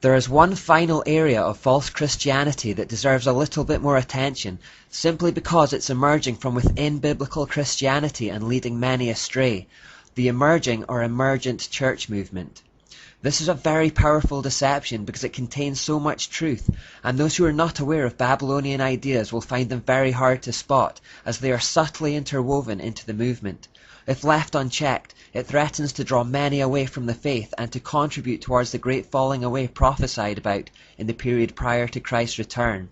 There is one final area of false Christianity that deserves a little bit more attention, simply because it's emerging from within biblical Christianity and leading many astray: the emerging or emergent church movement. This is a very powerful deception because it contains so much truth, and those who are not aware of Babylonian ideas will find them very hard to spot, as they are subtly interwoven into the movement. If left unchecked, it threatens to draw many away from the faith and to contribute towards the great falling away prophesied about in the period prior to Christ's return.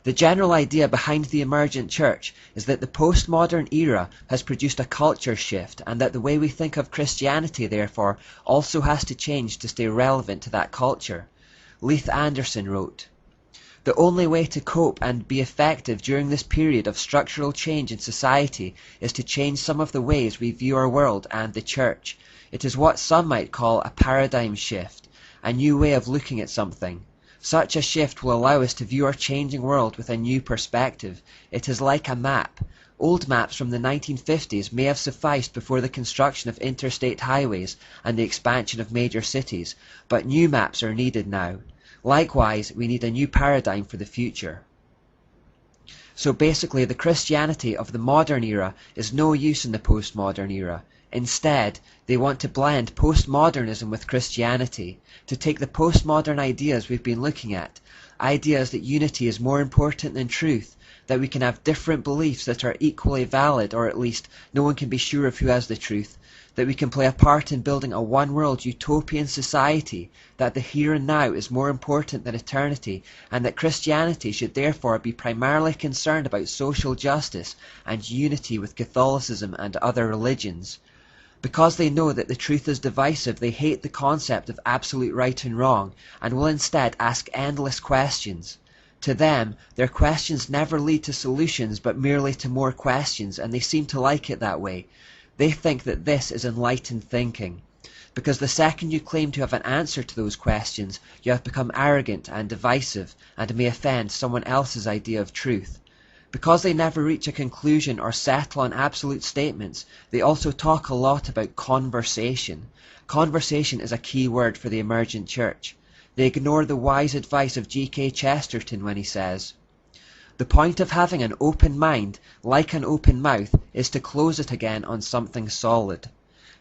The general idea behind the emergent church is that the postmodern era has produced a culture shift, and that the way we think of Christianity, therefore, also has to change to stay relevant to that culture. Leith Anderson wrote, "The only way to cope and be effective during this period of structural change in society is to change some of the ways we view our world and the church. It is what some might call a paradigm shift, a new way of looking at something. Such a shift will allow us to view our changing world with a new perspective. It is like a map. Old maps from the 1950s may have sufficed before the construction of interstate highways and the expansion of major cities, but new maps are needed now. Likewise, we need a new paradigm for the future." So basically, the Christianity of the modern era is no use in the postmodern era. Instead, they want to blend postmodernism with Christianity, to take the postmodern ideas we've been looking at, ideas that unity is more important than truth, that we can have different beliefs that are equally valid, or at least no one can be sure of who has the truth, that we can play a part in building a one-world utopian society, that the here and now is more important than eternity, and that Christianity should therefore be primarily concerned about social justice and unity with Catholicism and other religions. Because they know that the truth is divisive, they hate the concept of absolute right and wrong, and will instead ask endless questions. To them, their questions never lead to solutions, but merely to more questions, and they seem to like it that way. They think that this is enlightened thinking, because the second you claim to have an answer to those questions, you have become arrogant and divisive, and may offend someone else's idea of truth. Because they never reach a conclusion or settle on absolute statements, they also talk a lot about conversation. Conversation is a key word for the emergent church. They ignore the wise advice of G.K. Chesterton when he says, "The point of having an open mind, like an open mouth, is to close it again on something solid."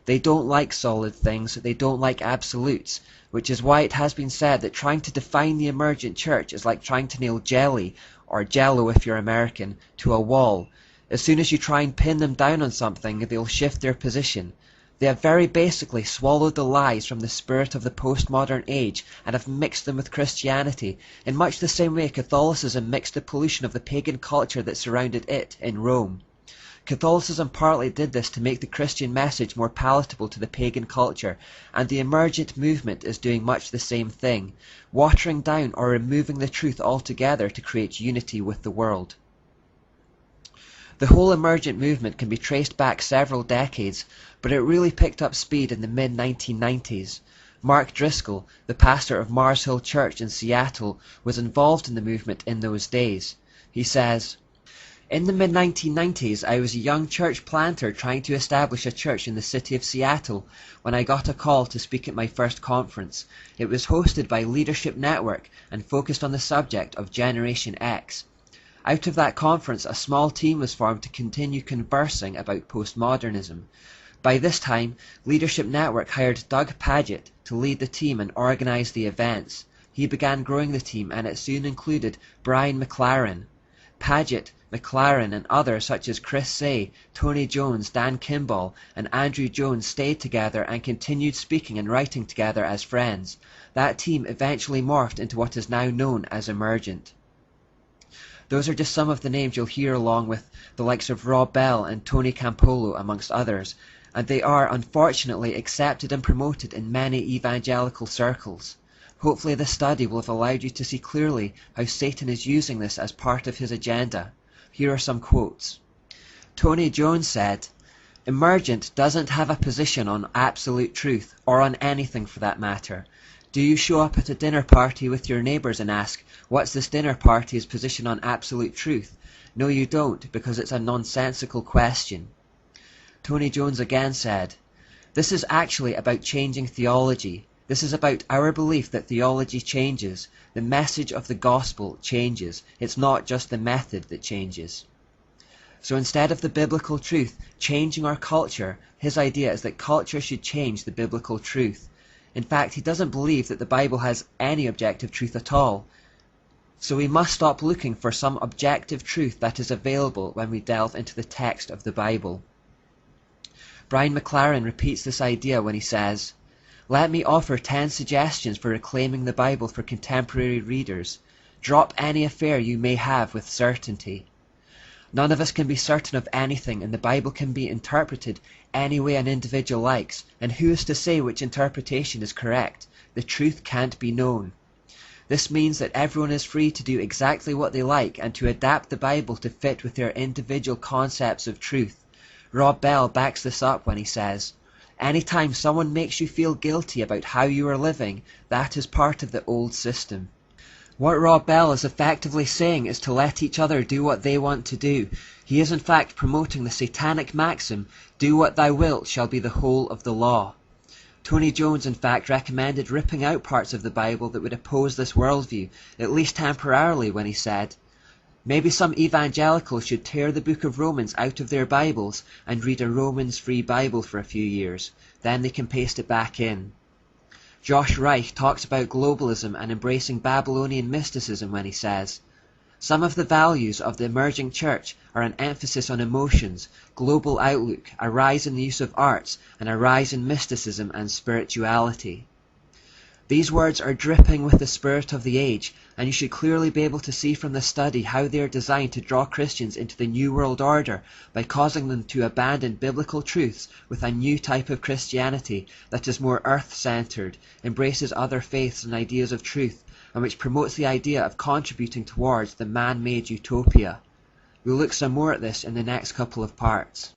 They don't like solid things, they don't like absolutes, which is why it has been said that trying to define the emergent church is like trying to nail jelly, or jello if you're American, to a wall. As soon as you try and pin them down on something, they'll shift their position. They have very basically swallowed the lies from the spirit of the postmodern age and have mixed them with Christianity, in much the same way Catholicism mixed the pollution of the pagan culture that surrounded it in Rome. Catholicism partly did this to make the Christian message more palatable to the pagan culture, and the emergent movement is doing much the same thing, watering down or removing the truth altogether to create unity with the world. The whole emergent movement can be traced back several decades, but it really picked up speed in the mid-1990s. Mark Driscoll, the pastor of Mars Hill Church in Seattle, was involved in the movement in those days. He says, "In the mid-1990s, I was a young church planter trying to establish a church in the city of Seattle when I got a call to speak at my first conference. It was hosted by Leadership Network and focused on the subject of Generation X. Out of that conference, a small team was formed to continue conversing about postmodernism. By this time, Leadership Network hired Doug Pagitt to lead the team and organize the events. He began growing the team, and it soon included Brian McLaren. Pagitt, McLaren, and others such as Chris Say, Tony Jones, Dan Kimball, and Andrew Jones stayed together and continued speaking and writing together as friends. That team eventually morphed into what is now known as Emergent." Those are just some of the names you'll hear, along with the likes of Rob Bell and Tony Campolo, amongst others, and they are unfortunately accepted and promoted in many evangelical circles. Hopefully this study will have allowed you to see clearly how Satan is using this as part of his agenda. Here are some quotes. Tony Jones said, "Emergent doesn't have a position on absolute truth, or on anything for that matter. Do you show up at a dinner party with your neighbours and ask, what's this dinner party's position on absolute truth? No, you don't, because it's a nonsensical question." Tony Jones again said, "This is actually about changing theology. This is about our belief that theology changes, the message of the gospel changes, it's not just the method that changes. So instead of the biblical truth changing our culture, his idea is that culture should change the biblical truth. In fact, he doesn't believe that the Bible has any objective truth at all. So we must stop looking for some objective truth that is available when we delve into the text of the Bible. Brian McLaren repeats this idea when he says, "Let me offer 10 suggestions for reclaiming the Bible for contemporary readers. Drop any affair you may have with certainty. None of us can be certain of anything, and the Bible can be interpreted any way an individual likes, and who is to say which interpretation is correct? The truth can't be known. This means that everyone is free to do exactly what they like and to adapt the Bible to fit with their individual concepts of truth." Rob Bell backs this up when he says, "Anytime someone makes you feel guilty about how you are living, that is part of the old system." What Rob Bell is effectively saying is to let each other do what they want to do. He is in fact promoting the satanic maxim, "Do what thou wilt shall be the whole of the law." Tony Jones in fact recommended ripping out parts of the Bible that would oppose this worldview, at least temporarily, when he said, "Maybe some evangelicals should tear the book of Romans out of their Bibles and read a Romans-free Bible for a few years. Then they can paste it back in." Josh Reich talks about globalism and embracing Babylonian mysticism when he says, "Some of the values of the emerging church are an emphasis on emotions, global outlook, a rise in the use of arts, and a rise in mysticism and spirituality." These words are dripping with the spirit of the age, and you should clearly be able to see from the study how they are designed to draw Christians into the New World Order by causing them to abandon biblical truths with a new type of Christianity that is more earth-centered, embraces other faiths and ideas of truth, and which promotes the idea of contributing towards the man-made utopia. We'll look some more at this in the next couple of parts.